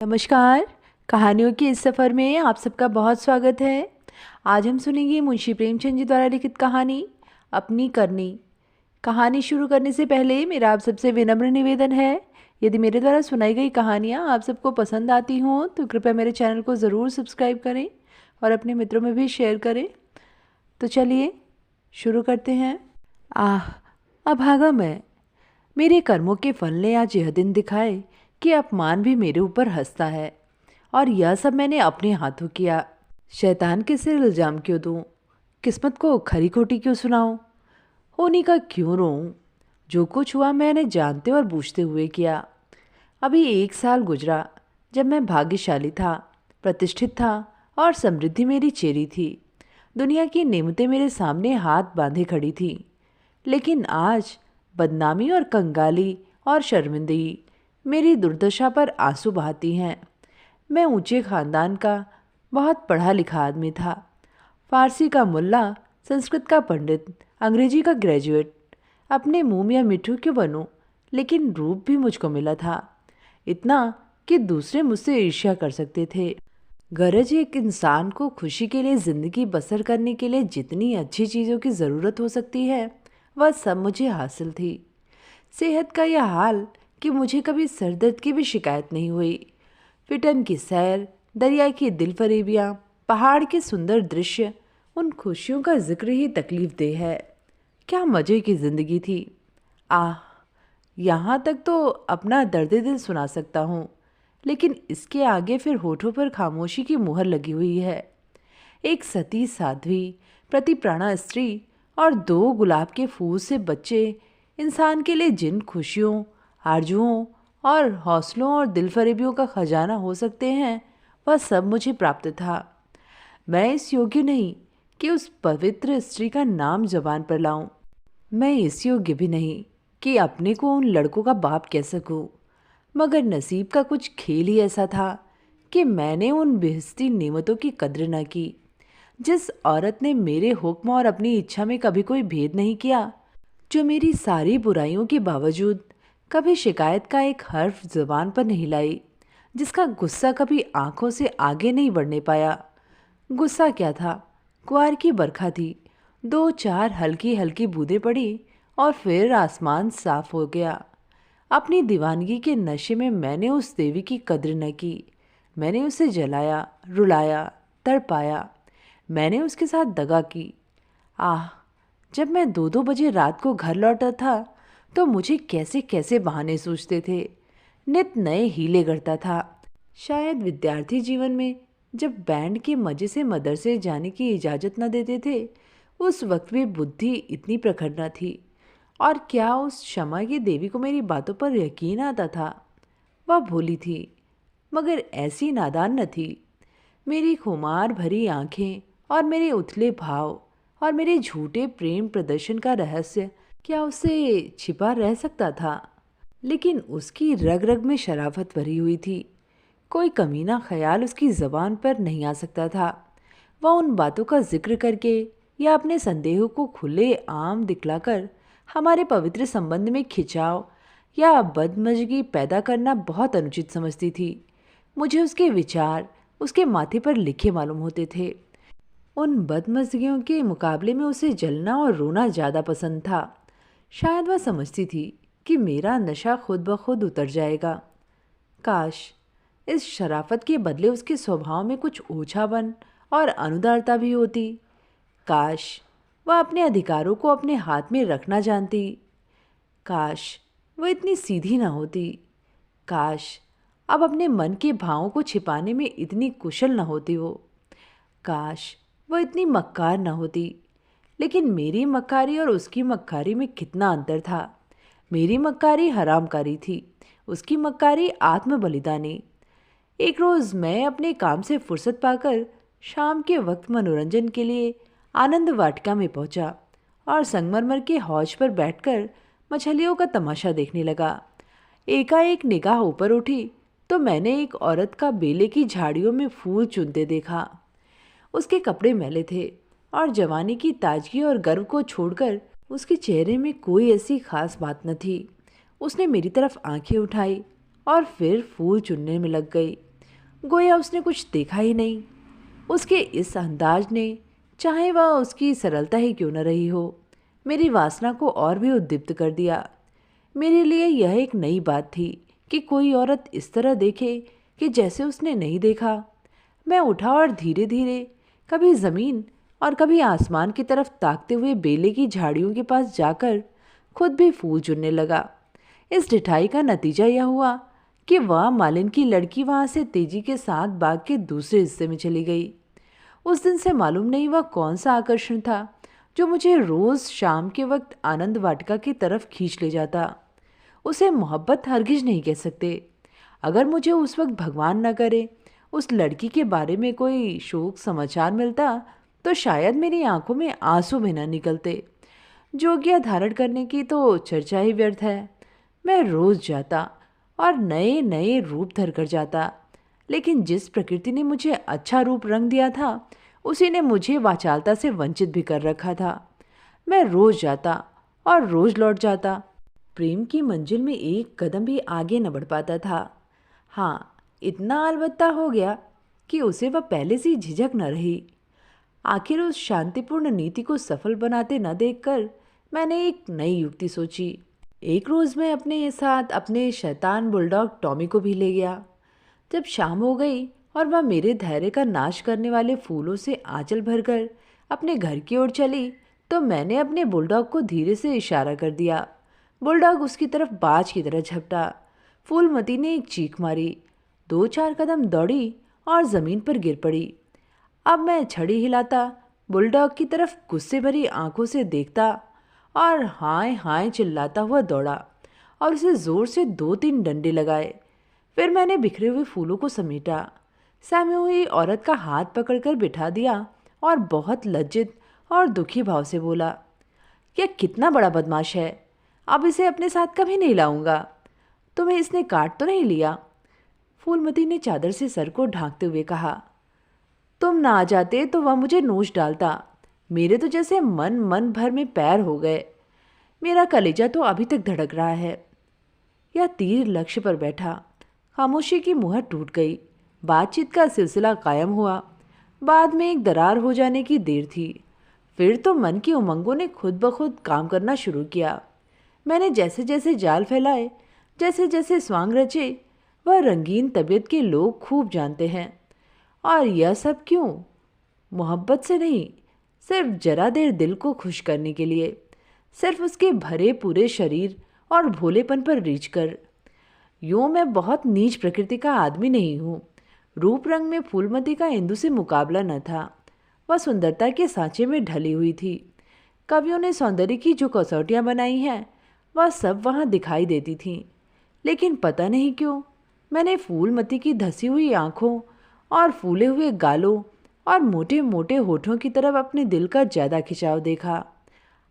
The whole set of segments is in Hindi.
नमस्कार। कहानियों के इस सफ़र में आप सबका बहुत स्वागत है। आज हम सुनेंगे मुंशी प्रेमचंद जी द्वारा लिखित कहानी अपनी करनी। कहानी शुरू करने से पहले मेरा आप सबसे विनम्र निवेदन है, यदि मेरे द्वारा सुनाई गई कहानियाँ आप सबको पसंद आती हों तो कृपया मेरे चैनल को ज़रूर सब्सक्राइब करें और अपने मित्रों में भी शेयर करें। तो चलिए शुरू करते हैं। अभागा मैं, मेरे कर्मों के फल ने आज यह दिन दिखाए कि अपमान भी मेरे ऊपर हंसता है, और यह सब मैंने अपने हाथों किया। शैतान के सिर इल्जाम क्यों दूं? किस्मत को खरी खोटी क्यों सुनाऊं? होने का क्यों रोऊं? जो कुछ हुआ मैंने जानते और बूझते हुए किया। अभी 1 साल गुजरा जब मैं भाग्यशाली था, प्रतिष्ठित था और समृद्धि मेरी चेरी थी। दुनिया की नेमतें मेरे सामने हाथ बांधे खड़ी थी। लेकिन आज बदनामी और कंगाली और शर्मिंदगी मेरी दुर्दशा पर आंसू बहाती हैं। मैं ऊंचे खानदान का बहुत पढ़ा लिखा आदमी था। फारसी का मुल्ला, संस्कृत का पंडित, अंग्रेजी का ग्रेजुएट। अपने मुंह में मिट्ठू क्यों बनूं, लेकिन रूप भी मुझको मिला था, इतना कि दूसरे मुझसे ईर्ष्या कर सकते थे। गरज एक इंसान को खुशी के लिए ज़िंदगी बसर करने के लिए जितनी अच्छी चीज़ों की ज़रूरत हो सकती है वह सब मुझे हासिल थी। सेहत का यह हाल कि मुझे कभी सर दर्द की भी शिकायत नहीं हुई। पिटन की सैर, दरिया की दिलफरेबियाँ, पहाड़ के सुंदर दृश्य, उन खुशियों का जिक्र ही तकलीफ दे है। क्या मज़े की ज़िंदगी थी। आह, यहाँ तक तो अपना दर्द दिल सुना सकता हूँ, लेकिन इसके आगे फिर होठों पर खामोशी की मुहर लगी हुई है। एक सती साध्वी, प्रतिप्राणा स्त्री और 2 गुलाब के फूल से बच्चे इंसान के लिए जिन खुशियों, आरजुओं और हौसलों और दिलफरेबियों का खजाना हो सकते हैं, वह सब मुझे प्राप्त था। मैं इस योग्य नहीं कि उस पवित्र स्त्री का नाम जबान पर लाऊं। मैं इस योग्य भी नहीं कि अपने को उन लड़कों का बाप कह सकूं। मगर नसीब का कुछ खेल ही ऐसा था कि मैंने उन बेहस्ती नेमतों की कद्र न की। जिस औरत ने मेरे हुक्म और अपनी इच्छा में कभी कोई भेद नहीं किया, जो मेरी सारी बुराइयों के बावजूद कभी शिकायत का एक हर्फ ज़बान पर नहीं लाई, जिसका गुस्सा कभी आंखों से आगे नहीं बढ़ने पाया। गुस्सा क्या था, कुआर की बरखा थी। 2-4 हल्की हल्की बूंदें पड़ी और फिर आसमान साफ हो गया। अपनी दीवानगी के नशे में मैंने उस देवी की कद्र न की। मैंने उसे जलाया, रुलाया, तड़पाया। मैंने उसके साथ दगा की। आह, जब मैं 2-2 बजे रात को घर लौटा था तो मुझे कैसे कैसे बहाने सूझते थे। नित नए हीले गढ़ता था। शायद विद्यार्थी जीवन में जब बैंड के मजे से मदरसे जाने की इजाज़त न देते थे, उस वक्त भी बुद्धि इतनी प्रखर न थी। और क्या उस क्षमा की देवी को मेरी बातों पर यकीन आता था? वह भोली थी, मगर ऐसी नादान न थी। मेरी खुमार भरी आंखें और मेरे उथले भाव और मेरे झूठे प्रेम प्रदर्शन का रहस्य क्या उससे छिपा रह सकता था? लेकिन उसकी रग रग में शराफत भरी हुई थी। कोई कमीना ख्याल उसकी ज़बान पर नहीं आ सकता था। वह उन बातों का जिक्र करके या अपने संदेहों को खुले आम दिखलाकर हमारे पवित्र संबंध में खिंचाव या बदमज़गी पैदा करना बहुत अनुचित समझती थी। मुझे उसके विचार उसके माथे पर लिखे मालूम होते थे। उन बदमज़गियों के मुकाबले में उसे जलना और रोना ज़्यादा पसंद था। शायद वह समझती थी कि मेरा नशा खुद ब खुद उतर जाएगा। काश इस शराफत के बदले उसके स्वभाव में कुछ ओछापन और अनुदारता भी होती। काश वह अपने अधिकारों को अपने हाथ में रखना जानती। काश वह इतनी सीधी ना होती। काश अब अपने मन के भावों को छिपाने में इतनी कुशल न होती वो। काश वह इतनी मक्कार न होती। लेकिन मेरी मक्कारी और उसकी मक्कारी में कितना अंतर था। मेरी मक्कारी हरामकारी थी, उसकी मक्कारी आत्म बलिदानी। एक रोज़ मैं अपने काम से फुर्सत पाकर शाम के वक्त मनोरंजन के लिए आनंद वाटिका में पहुंचा और संगमरमर के हौज पर बैठकर मछलियों का तमाशा देखने लगा। एकाएक निगाह ऊपर उठी तो मैंने एक औरत का बेले की झाड़ियों में फूल चुनते देखा। उसके कपड़े मैले थे और जवानी की ताजगी और गर्व को छोड़कर उसके चेहरे में कोई ऐसी खास बात न थी। उसने मेरी तरफ आंखें उठाई और फिर फूल चुनने में लग गई। गोया उसने कुछ देखा ही नहीं। उसके इस अंदाज ने, चाहे वह उसकी सरलता ही क्यों न रही हो, मेरी वासना को और भी उद्दीप्त कर दिया। मेरे लिए यह एक नई बात थी कि कोई औरत इस तरह देखे कि जैसे उसने नहीं देखा। मैं उठा और धीरे धीरे कभी ज़मीन और कभी आसमान की तरफ ताकते हुए बेले की झाड़ियों के पास जाकर खुद भी फूल चुनने लगा। इस ढिठाई का नतीजा यह हुआ कि वह मालिन की लड़की वहां से तेजी के साथ बाग के दूसरे हिस्से में चली गई। उस दिन से मालूम नहीं वह कौन सा आकर्षण था जो मुझे रोज शाम के वक्त आनंद वाटिका की तरफ खींच ले जाता। उसे मोहब्बत हरगिज नहीं कह सकते। अगर मुझे उस वक्त भगवान न करे उस लड़की के बारे में कोई शोक समाचार मिलता तो शायद मेरी आंखों में आंसू भी न निकलते। जोग्य धारण करने की तो चर्चा ही व्यर्थ है। मैं रोज जाता और नए नए रूप धर कर जाता, लेकिन जिस प्रकृति ने मुझे अच्छा रूप रंग दिया था उसी ने मुझे वाचालता से वंचित भी कर रखा था। मैं रोज जाता और रोज लौट जाता। प्रेम की मंजिल में एक कदम भी आगे न बढ़ पाता था। हाँ, इतना अलबत्ता हो गया कि उसे वह पहले से झिझक न रही। आखिर उस शांतिपूर्ण नीति को सफल बनाते न देखकर मैंने एक नई युक्ति सोची। एक रोज़ मैं अपने साथ अपने शैतान बुलडॉग टॉमी को भी ले गया। जब शाम हो गई और वह मेरे धैर्य का नाश करने वाले फूलों से आंचल भरकर अपने घर की ओर चली तो मैंने अपने बुलडॉग को धीरे से इशारा कर दिया। बुलडॉग उसकी तरफ बाज की तरह झपटा। फूलमती ने एक चीख मारी, 2-4 कदम दौड़ी और ज़मीन पर गिर पड़ी। अब मैं छड़ी हिलाता, बुलडॉग की तरफ गुस्से भरी आंखों से देखता और हाय हाय चिल्लाता हुआ दौड़ा और उसे जोर से 2-3 डंडे लगाए। फिर मैंने बिखरे हुए फूलों को समेटा, सहमी हुई औरत का हाथ पकड़कर बिठा दिया और बहुत लज्जित और दुखी भाव से बोला, यह कितना बड़ा बदमाश है, अब इसे अपने साथ कभी नहीं लाऊंगा। तुम्हें इसने काट तो नहीं लिया? फूलमती ने चादर से सर को ढांकते हुए कहा। तुम ना आ जाते तो वह मुझे नोच डालता। मेरे तो जैसे मन मन भर में पैर हो गए। मेरा कलेजा तो अभी तक धड़क रहा है। यह तीर लक्ष्य पर बैठा। खामोशी की मुहर टूट गई। बातचीत का सिलसिला कायम हुआ। बाद में एक दरार हो जाने की देर थी। फिर तो मन की उमंगों ने खुद ब खुद काम करना शुरू किया। मैंने जैसे जैसे जाल फैलाए, जैसे जैसे स्वांग रचे, वह रंगीन तबीयत के लोग खूब जानते हैं। और यह सब क्यों? मोहब्बत से नहीं, सिर्फ जरा देर दिल को खुश करने के लिए, सिर्फ उसके भरे पूरे शरीर और भोलेपन पर रीझ कर। यूँ मैं बहुत नीच प्रकृति का आदमी नहीं हूँ। रूप रंग में फूलमती का इंदु से मुकाबला न था। वह सुंदरता के सांचे में ढली हुई थी। कवियों ने सौंदर्य की जो कसौटियाँ बनाई हैं वह सब वहाँ दिखाई देती थीं। लेकिन पता नहीं क्यों मैंने फूलमती की धसी हुई आँखों और फूले हुए गालों और मोटे मोटे होठों की तरफ अपने दिल का ज़्यादा खिंचाव देखा।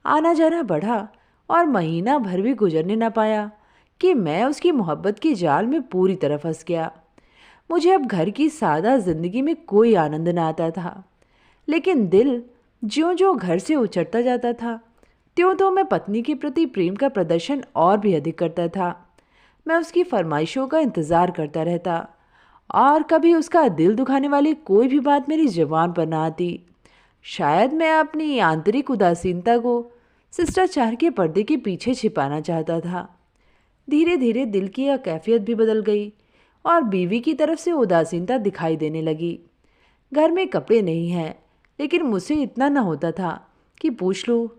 आना जाना बढ़ा और महीना भर भी गुजरने न पाया कि मैं उसकी मोहब्बत के जाल में पूरी तरह फंस गया। मुझे अब घर की सादा जिंदगी में कोई आनंद न आता था, लेकिन दिल ज्यों ज्यों घर से उचटता जाता था त्यों तो मैं पत्नी के प्रति प्रेम का प्रदर्शन और भी अधिक करता था। मैं उसकी फरमाइशों का इंतज़ार करता रहता और कभी उसका दिल दुखाने वाली कोई भी बात मेरी जुबान पर ना आती। शायद मैं अपनी आंतरिक उदासीनता को शिष्टाचार के पर्दे के पीछे छिपाना चाहता था। धीरे धीरे दिल की यह कैफियत भी बदल गई और बीवी की तरफ से उदासीनता दिखाई देने लगी। घर में कपड़े नहीं हैं, लेकिन मुझसे इतना न होता था कि पूछ लो।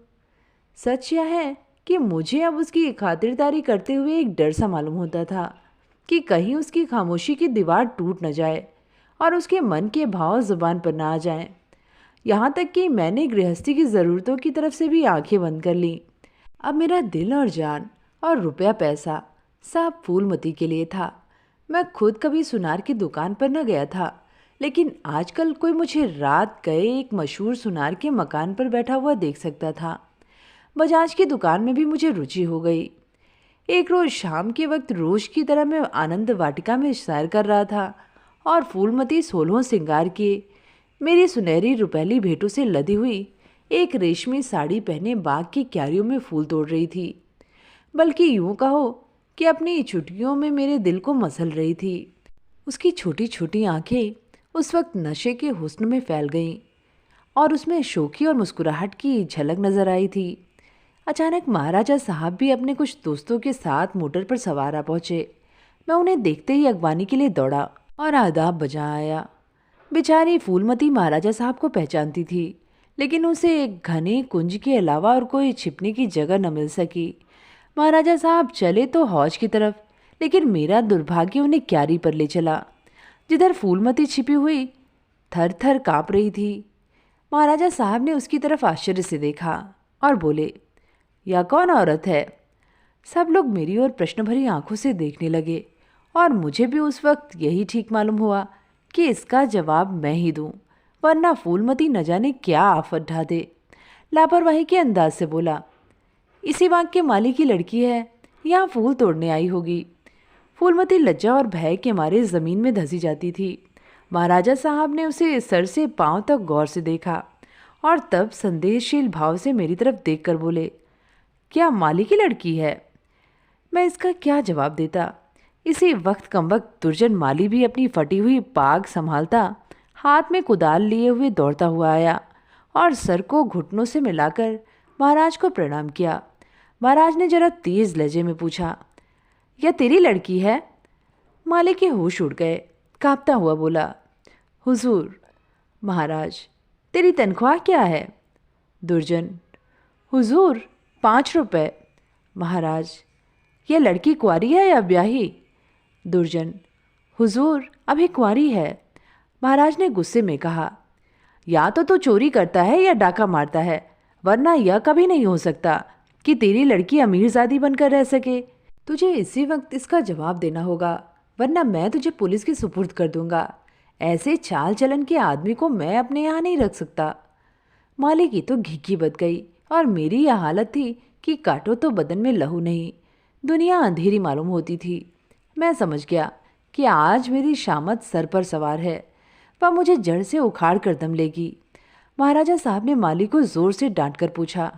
सच यह है कि मुझे अब उसकी खातिरदारी करते हुए एक डर सा मालूम होता था कि कहीं उसकी खामोशी की दीवार टूट न जाए और उसके मन के भाव जुबान पर ना आ जाएं। यहाँ तक कि मैंने गृहस्थी की ज़रूरतों की तरफ से भी आंखें बंद कर लीं। अब मेरा दिल और जान और रुपया पैसा सब फूलमती के लिए था। मैं खुद कभी सुनार की दुकान पर न गया था, लेकिन आजकल कोई मुझे रात गए एक मशहूर सुनार के मकान पर बैठा हुआ देख सकता था। बजाज की दुकान में भी मुझे रुचि हो गई। एक रोज़ शाम के वक्त रोज की तरह मैं आनंद वाटिका में सैर कर रहा था और फूलमती 16 सिंगार किए मेरी सुनहरी रुपैली भेंटों से लदी हुई एक रेशमी साड़ी पहने बाग की क्यारियों में फूल तोड़ रही थी। बल्कि यूं कहो कि अपनी छुट्टियों में मेरे दिल को मसल रही थी। उसकी छोटी छोटी आंखें उस वक्त नशे के हुस्न में फैल गईं और उसमें शौकी और मुस्कुराहट की झलक नजर आई थी। अचानक महाराजा साहब भी अपने कुछ दोस्तों के साथ मोटर पर सवार आ पहुंचे। मैं उन्हें देखते ही अगवानी के लिए दौड़ा और आदाब बजा आया। बेचारी फूलमती महाराजा साहब को पहचानती थी, लेकिन उसे एक घने कुंज के अलावा और कोई छिपने की जगह न मिल सकी। महाराजा साहब चले तो हौज की तरफ, लेकिन मेरा दुर्भाग्य उन्हें क्यारी पर ले चला, जिधर फूलमती छिपी हुई थर थर काँप रही थी। महाराजा साहब ने उसकी तरफ आश्चर्य से देखा और बोले, यह कौन औरत है? सब लोग मेरी ओर प्रश्न भरी आंखों से देखने लगे और मुझे भी उस वक्त यही ठीक मालूम हुआ कि इसका जवाब मैं ही दूं, वरना फूलमती न जाने क्या आफत ढा दे। लापरवाही के अंदाज से बोला, इसी बाग के माली की लड़की है, यहाँ फूल तोड़ने आई होगी। फूलमती लज्जा और भय के मारे जमीन में धंसी जाती थी। महाराजा साहब ने उसे सर से पांव तक गौर से देखा और तब संदेहशील भाव से मेरी तरफ देखकर बोले, क्या माली की लड़की है? मैं इसका क्या जवाब देता? इसी वक्त कमबख्त दुर्जन माली भी अपनी फटी हुई पाग संभालता हाथ में कुदाल लिए हुए दौड़ता हुआ आया और सर को घुटनों से मिलाकर महाराज को प्रणाम किया। महाराज ने जरा तेज लहजे में पूछा, यह तेरी लड़की है? माली के होश उड़ गए। कांपता हुआ बोला, हुजूर। महाराज, तेरी तनख्वाह क्या है? दुर्जन, हुजूर 5 रुपए। महाराज, यह लड़की कुंवारी है या ब्याही? दुर्जन, हुजूर अभी कुंवारी है। महाराज ने गुस्से में कहा, या तो तू चोरी करता है या डाका मारता है, वरना यह कभी नहीं हो सकता कि तेरी लड़की अमीरजादी बनकर रह सके। तुझे इसी वक्त इसका जवाब देना होगा, वरना मैं तुझे पुलिस के सुपुर्द कर दूंगा। ऐसे चाल चलन के आदमी को मैं अपने यहाँ नहीं रख सकता। माली की तो घिघी बद गई और मेरी यह हालत थी कि काटो तो बदन में लहू नहीं, दुनिया अंधेरी मालूम होती थी। मैं समझ गया कि आज मेरी शामत सर पर सवार है, वह मुझे जड़ से उखाड़ कर दम लेगी। महाराजा साहब ने माली को जोर से डांट कर पूछा,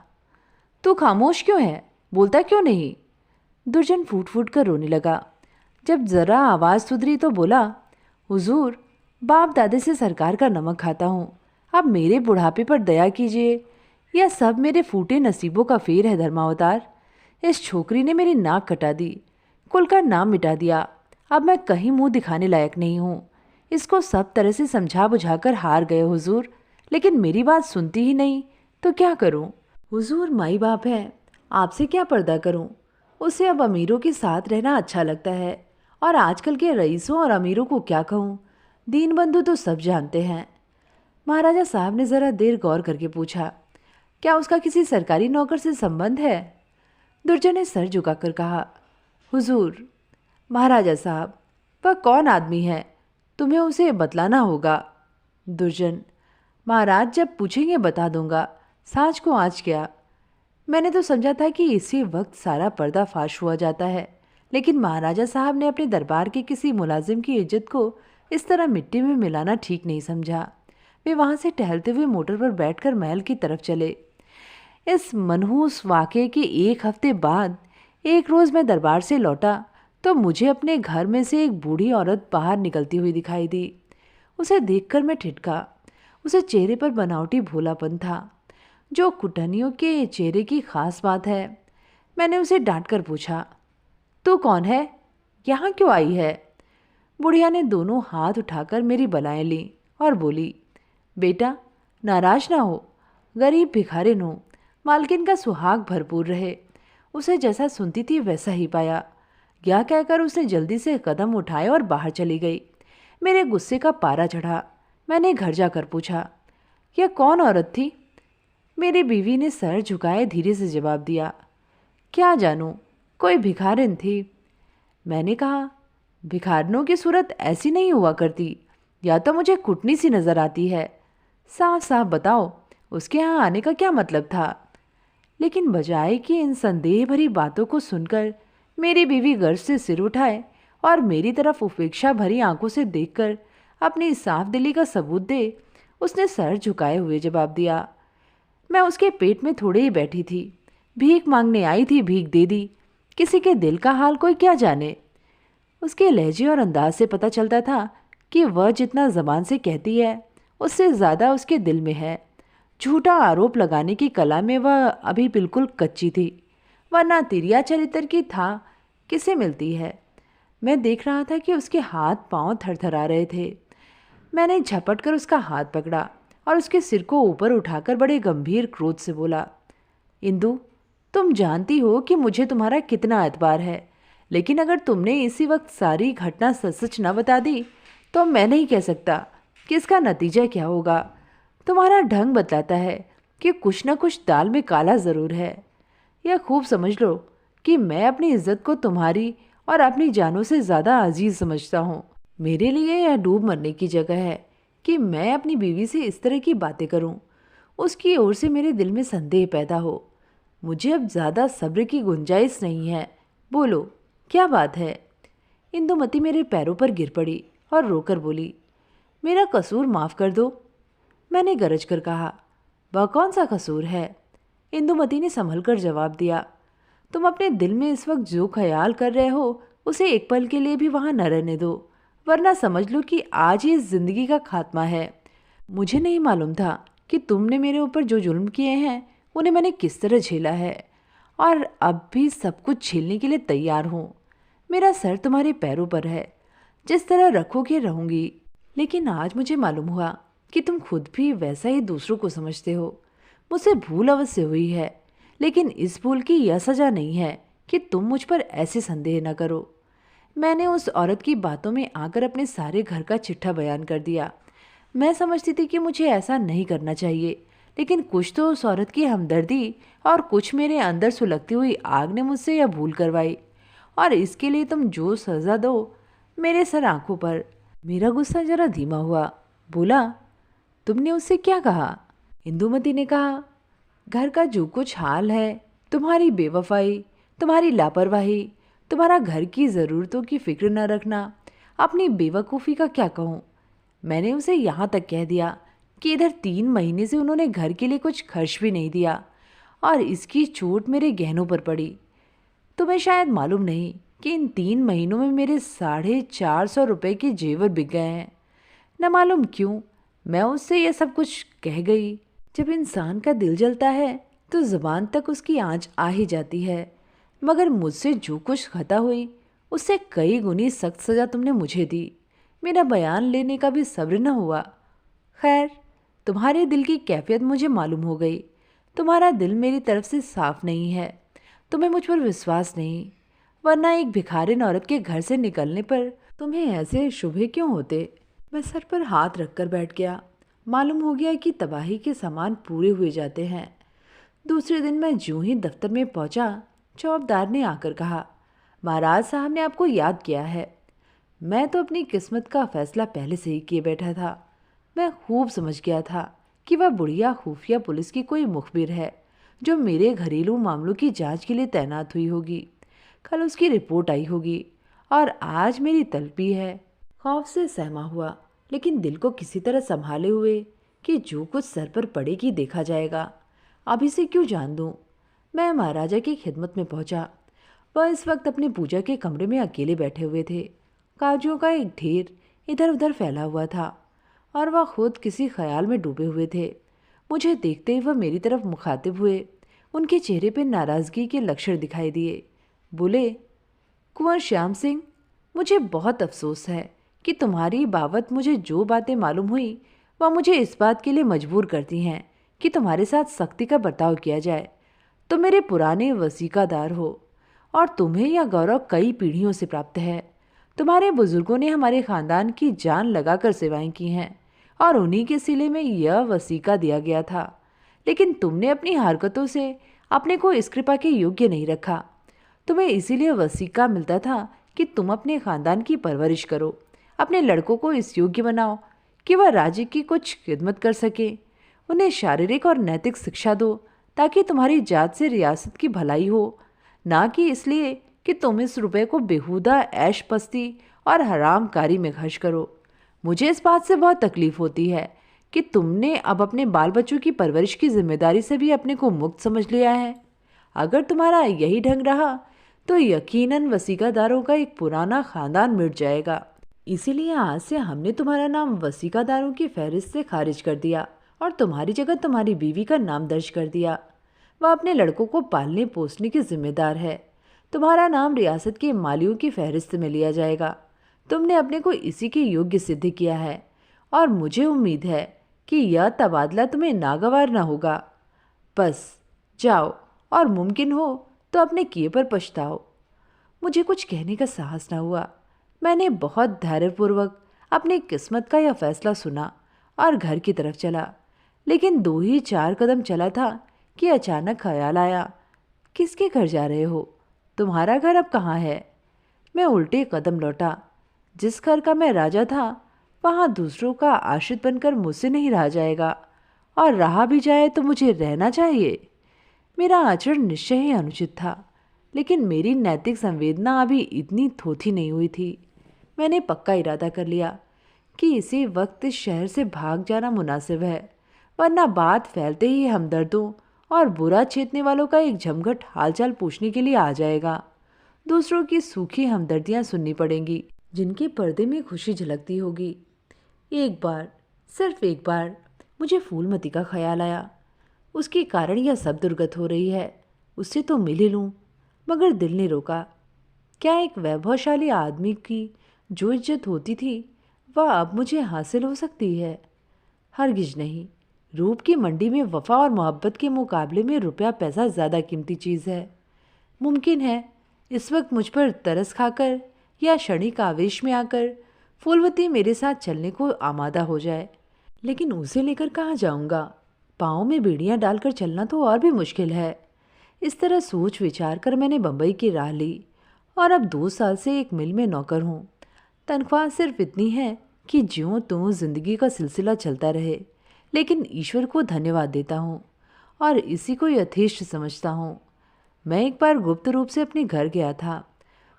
तू खामोश क्यों है? बोलता क्यों नहीं? दुर्जन फूट फूट कर रोने लगा। जब जरा आवाज़ सुधरी तो बोला, हुजूर बाप दादे से सरकार का नमक खाता हूँ, अब मेरे बुढ़ापे पर दया कीजिए। यह सब मेरे फूटे नसीबों का फेर है धर्मावतार। इस छोकरी ने मेरी नाक कटा दी, कुल का नाम मिटा दिया। अब मैं कहीं मुंह दिखाने लायक नहीं हूँ। इसको सब तरह से समझा बुझाकर हार गए हुजूर, लेकिन मेरी बात सुनती ही नहीं, तो क्या करूँ? हुजूर माई बाप है, आपसे क्या पर्दा करूँ? उसे अब अमीरों के साथ रहना अच्छा लगता है, और आजकल के रईसों और अमीरों को क्या कहूँ, दीन बंधु तो सब जानते हैं। महाराजा साहब ने ज़रा देर गौर करके पूछा, क्या उसका किसी सरकारी नौकर से संबंध है? दुर्जन ने सर झुकाकर कहा, हुजूर। महाराजा साहब, वह कौन आदमी है? तुम्हें उसे बतलाना होगा। दुर्जन, महाराज जब पूछेंगे बता दूंगा, सांच को आज क्या। मैंने तो समझा था कि इसी वक्त सारा पर्दा फाश हुआ जाता है, लेकिन महाराजा साहब ने अपने दरबार के किसी मुलाजिम की इज्जत को इस तरह मिट्टी में मिलाना ठीक नहीं समझा। वे वहाँ से टहलते हुए मोटर पर बैठकर महल की तरफ चले। इस मनहूस वाक़े के 1 हफ्ते बाद एक रोज़ मैं दरबार से लौटा तो मुझे अपने घर में से एक बूढ़ी औरत बाहर निकलती हुई दिखाई दी। उसे देखकर मैं ठिठका। उसे चेहरे पर बनावटी भोलापन था, जो कुटनियों के चेहरे की खास बात है। मैंने उसे डांट कर पूछा, तू कौन है? यहाँ क्यों आई है? बुढ़िया ने दोनों हाथ उठाकर मेरी बलाएं लीं और बोली, बेटा नाराज ना हो, गरीब भिखारिन हो, मालकिन का सुहाग भरपूर रहे। उसे जैसा सुनती थी वैसा ही पाया। यह कहकर उसने जल्दी से कदम उठाए और बाहर चली गई। मेरे गुस्से का पारा चढ़ा। मैंने घर जाकर पूछा, यह कौन औरत थी? मेरी बीवी ने सर झुकाए धीरे से जवाब दिया, क्या जानूं, कोई भिखारिन थी। मैंने कहा, भिखारिनों की सूरत ऐसी नहीं हुआ करती, या तो मुझे कुटनी सी नजर आती है। साफ साफ बताओ, उसके यहाँ आने का क्या मतलब था? लेकिन बजाय कि इन संदेह भरी बातों को सुनकर मेरी बीवी गर्व से सिर उठाए और मेरी तरफ उपेक्षा भरी आंखों से देखकर अपनी साफ दिली का सबूत दे, उसने सर झुकाए हुए जवाब दिया, मैं उसके पेट में थोड़े ही बैठी थी, भीख मांगने आई थी, भीख दे दी। किसी के दिल का हाल कोई क्या जाने। उसके लहजे और अंदाज से पता चलता था कि वह जितना ज़बान से कहती है उससे ज़्यादा उसके दिल में है। झूठा आरोप लगाने की कला में वह अभी बिल्कुल कच्ची थी, वरना तिरिया चरित्र की था किसे मिलती है। मैं देख रहा था कि उसके हाथ पांव थरथरा रहे थे। मैंने झपट कर उसका हाथ पकड़ा और उसके सिर को ऊपर उठाकर बड़े गंभीर क्रोध से बोला, इंदु, तुम जानती हो कि मुझे तुम्हारा कितना एतबार है, लेकिन अगर तुमने इसी वक्त सारी घटना सच सच न बता दी तो मैं नहीं कह सकता कि इसका नतीजा क्या होगा। तुम्हारा ढंग बतलाता है कि कुछ न कुछ दाल में काला ज़रूर है। यह खूब समझ लो कि मैं अपनी इज्जत को तुम्हारी और अपनी जानों से ज़्यादा अजीज समझता हूँ। मेरे लिए यह डूब मरने की जगह है कि मैं अपनी बीवी से इस तरह की बातें करूँ, उसकी ओर से मेरे दिल में संदेह पैदा हो। मुझे अब ज़्यादा सब्र की गुंजाइश नहीं है। बोलो, क्या बात है? इंदुमती मेरे पैरों पर गिर पड़ी और रोकर बोली, मेरा कसूर माफ़ कर दो। मैंने गरज कर कहा, वह कौन सा कसूर है? इंदुमती ने संभल कर जवाब दिया, तुम अपने दिल में इस वक्त जो ख्याल कर रहे हो उसे एक पल के लिए भी वहाँ न रहने दो, वरना समझ लो कि आज ही इस जिंदगी का खात्मा है। मुझे नहीं मालूम था कि तुमने मेरे ऊपर जो जुल्म किए हैं उन्हें मैंने किस तरह झेला है, और अब भी सब कुछ झेलने के लिए तैयार हूँ। मेरा सर तुम्हारे पैरों पर है, जिस तरह रखोगे रहूँगी। लेकिन आज मुझे मालूम हुआ कि तुम खुद भी वैसा ही दूसरों को समझते हो। मुझसे भूल अवश्य हुई है, लेकिन इस भूल की यह सज़ा नहीं है कि तुम मुझ पर ऐसे संदेह न करो। मैंने उस औरत की बातों में आकर अपने सारे घर का चिट्ठा बयान कर दिया। मैं समझती थी कि मुझे ऐसा नहीं करना चाहिए, लेकिन कुछ तो उस औरत की हमदर्दी और कुछ मेरे अंदर सुलगती हुई आग ने मुझसे यह भूल करवाई, और इसके लिए तुम जो सज़ा दो मेरे सर आंखों पर। मेरा गुस्सा जरा धीमा हुआ। बोला, तुमने उससे क्या कहा? इंदुमती ने कहा, घर का जो कुछ हाल है, तुम्हारी बेवफाई, तुम्हारी लापरवाही, तुम्हारा घर की ज़रूरतों की फिक्र न रखना, अपनी बेवकूफ़ी का क्या कहूँ। मैंने उसे यहाँ तक कह दिया कि इधर 3 महीने से उन्होंने घर के लिए कुछ खर्च भी नहीं दिया, और इसकी चोट मेरे गहनों पर पड़ी। तुम्हें शायद मालूम नहीं कि इन 3 महीनों में मेरे 450 रुपये के जेवर बिक गए हैं। न मालूम क्यों मैं उससे यह सब कुछ कह गई। जब इंसान का दिल जलता है तो ज़ुबान तक उसकी आँच आ ही जाती है, मगर मुझसे जो कुछ खता हुई उससे कई गुनी सख्त सज़ा तुमने मुझे दी। मेरा बयान लेने का भी सब्र न हुआ। खैर, तुम्हारे दिल की कैफियत मुझे मालूम हो गई। तुम्हारा दिल मेरी तरफ से साफ नहीं है, तुम्हें मुझ पर विश्वास नहीं, वरना एक भिखारिन औरत के घर से निकलने पर तुम्हें ऐसे शुभे क्यों होते। मैं सर पर हाथ रखकर बैठ गया। मालूम हो गया कि तबाही के सामान पूरे हुए जाते हैं। दूसरे दिन मैं ज्यों ही दफ्तर में पहुंचा, चौकीदार ने आकर कहा, महाराज साहब ने आपको याद किया है। मैं तो अपनी किस्मत का फैसला पहले से ही किए बैठा था। मैं खूब समझ गया था कि वह बुढ़िया खुफिया पुलिस की कोई मुखबिर है जो मेरे घरेलू मामलों की जांच के लिए तैनात हुई होगी। कल उसकी रिपोर्ट आई होगी और आज मेरी तलबी है। खौफ से सहमा हुआ, लेकिन दिल को किसी तरह संभाले हुए कि जो कुछ सर पर पड़ेगी देखा जाएगा, अभी से क्यों जान दूं। मैं महाराजा की खिदमत में पहुंचा। वह इस वक्त अपने पूजा के कमरे में अकेले बैठे हुए थे। कागजों का एक ढेर इधर उधर फैला हुआ था और वह खुद किसी ख्याल में डूबे हुए थे। मुझे देखते ही वह मेरी तरफ मुखातिब हुए। उनके चेहरे पर नाराज़गी के लक्षण दिखाई दिए। बोले, कुंवर श्याम सिंह, मुझे बहुत अफसोस है कि तुम्हारी बाबत मुझे जो बातें मालूम हुई वह मुझे इस बात के लिए मजबूर करती हैं कि तुम्हारे साथ सख्ती का बर्ताव किया जाए। तुम मेरे पुराने वसीकादार हो और तुम्हें यह गौरव कई पीढ़ियों से प्राप्त है। तुम्हारे बुजुर्गों ने हमारे ख़ानदान की जान लगाकर सेवाएं की हैं और उन्हीं के सिले में यह वसीका दिया गया था, लेकिन तुमने अपनी हरकतों से अपने को इस कृपा के योग्य नहीं रखा। तुम्हें इसीलिए वसीका मिलता था कि तुम अपने ख़ानदान की परवरिश करो, अपने लड़कों को इस योग्य बनाओ कि वह राज्य की कुछ खिदमत कर सके। उन्हें शारीरिक और नैतिक शिक्षा दो ताकि तुम्हारी जात से रियासत की भलाई हो, ना कि इसलिए कि तुम इस रुपए को बेहुदा ऐश पस्ती और हरामकारी में खर्च करो। मुझे इस बात से बहुत तकलीफ होती है कि तुमने अब अपने बाल बच्चों की परवरिश की जिम्मेदारी से भी अपने को मुक्त समझ लिया है। अगर तुम्हारा यही ढंग रहा तो यकीनन वसीकादारों का एक पुराना खानदान मिट जाएगा। इसीलिए आज से हमने तुम्हारा नाम वसीकादारों की फहरिस्त से खारिज कर दिया और तुम्हारी जगह तुम्हारी बीवी का नाम दर्ज कर दिया। वह अपने लड़कों को पालने पोसने की जिम्मेदार है। तुम्हारा नाम रियासत के मालियों की फहरिस्त में लिया जाएगा। तुमने अपने को इसी के योग्य सिद्ध किया है और मुझे उम्मीद है कि यह तबादला तुम्हें नागवार न होगा। बस जाओ और मुमकिन हो तो अपने किए पर पछताओ। मुझे कुछ कहने का साहस न हुआ। मैंने बहुत धैर्यपूर्वक अपनी किस्मत का यह फैसला सुना और घर की तरफ चला। लेकिन 2 ही 4 कदम चला था कि अचानक ख्याल आया, किसके घर जा रहे हो? तुम्हारा घर अब कहाँ है? मैं उल्टे कदम लौटा। जिस घर का मैं राजा था वहाँ दूसरों का आश्रित बनकर मुझसे नहीं रहा जाएगा, और रहा भी जाए तो मुझे रहना चाहिए। मेरा आचरण निश्चय ही अनुचित था, लेकिन मेरी नैतिक संवेदना अभी इतनी थोथी नहीं हुई थी। मैंने पक्का इरादा कर लिया कि इसी वक्त इस शहर से भाग जाना मुनासिब है, वरना बात फैलते ही हमदर्दों और बुरा चेतने वालों का एक जमघट हालचाल पूछने के लिए आ जाएगा। दूसरों की सूखी हमदर्दियां सुननी पड़ेंगी, जिनके पर्दे में खुशी झलकती होगी। एक बार, सिर्फ एक बार मुझे फूलमती का ख्याल आया। उसके कारण यह सब दुर्गत हो रही है, उससे तो मिल ही लूं। मगर दिल ने रोका। क्या एक वैभवशाली आदमी की जो इज्जत होती थी वह अब मुझे हासिल हो सकती है? हरगिज नहीं। रूप की मंडी में वफा और मोहब्बत के मुकाबले में रुपया पैसा ज़्यादा कीमती चीज़ है। मुमकिन है इस वक्त मुझ पर तरस खाकर या क्षणिक आवेश में आकर फूलवती मेरे साथ चलने को आमादा हो जाए, लेकिन उसे लेकर कहाँ जाऊँगा? पाँव में बेड़ियाँ डालकर चलना तो और भी मुश्किल है। इस तरह सोच विचार कर मैंने बम्बई की राह ली और अब 2 साल से एक मिल में नौकर हूँ। तनख्वाह सिर्फ इतनी है कि ज्यों त्यों जिंदगी का सिलसिला चलता रहे, लेकिन ईश्वर को धन्यवाद देता हूँ और इसी को यथेष्ट समझता हूँ। मैं एक बार गुप्त रूप से अपने घर गया था।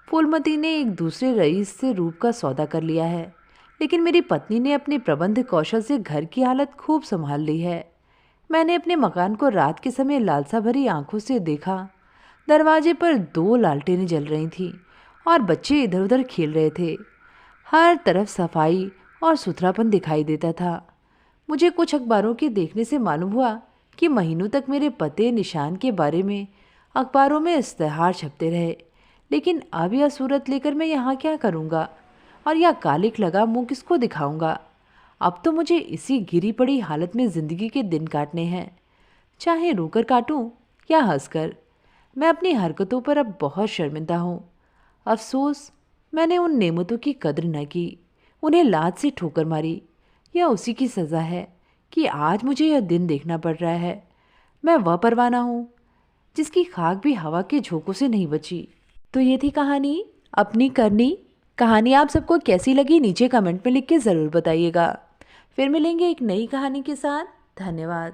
फूलमती ने एक दूसरे रईस से रूप का सौदा कर लिया है, लेकिन मेरी पत्नी ने अपने प्रबंध कौशल से घर की हालत खूब संभाल ली है। मैंने अपने मकान को रात के समय लालसा भरी आंखों से देखा। दरवाजे पर 2 लालटेनें जल रही थीं और बच्चे इधर उधर खेल रहे थे। हर तरफ सफाई और सुथरापन दिखाई देता था। मुझे कुछ अखबारों के देखने से मालूम हुआ कि महीनों तक मेरे पते निशान के बारे में अखबारों में इश्तेहार छपते रहे, लेकिन अब यह सूरत लेकर मैं यहाँ क्या करूँगा और यह कालिक लगा मुँह किसको दिखाऊँगा? अब तो मुझे इसी गिरी पड़ी हालत में ज़िंदगी के दिन काटने हैं, चाहे रोकर काटूं या हंसकर। मैं अपनी हरकतों पर अब बहुत शर्मिंदा हूँ। अफसोस मैंने उन नेमतों की कद्र न की, उन्हें लात से ठोकर मारी। यह उसी की सज़ा है कि आज मुझे यह दिन देखना पड़ रहा है। मैं वह परवाना हूँ जिसकी खाक भी हवा के झोंकों से नहीं बची। तो ये थी कहानी अपनी करनी। कहानी आप सबको कैसी लगी नीचे कमेंट में लिख के ज़रूर बताइएगा। फिर मिलेंगे एक नई कहानी के साथ। धन्यवाद।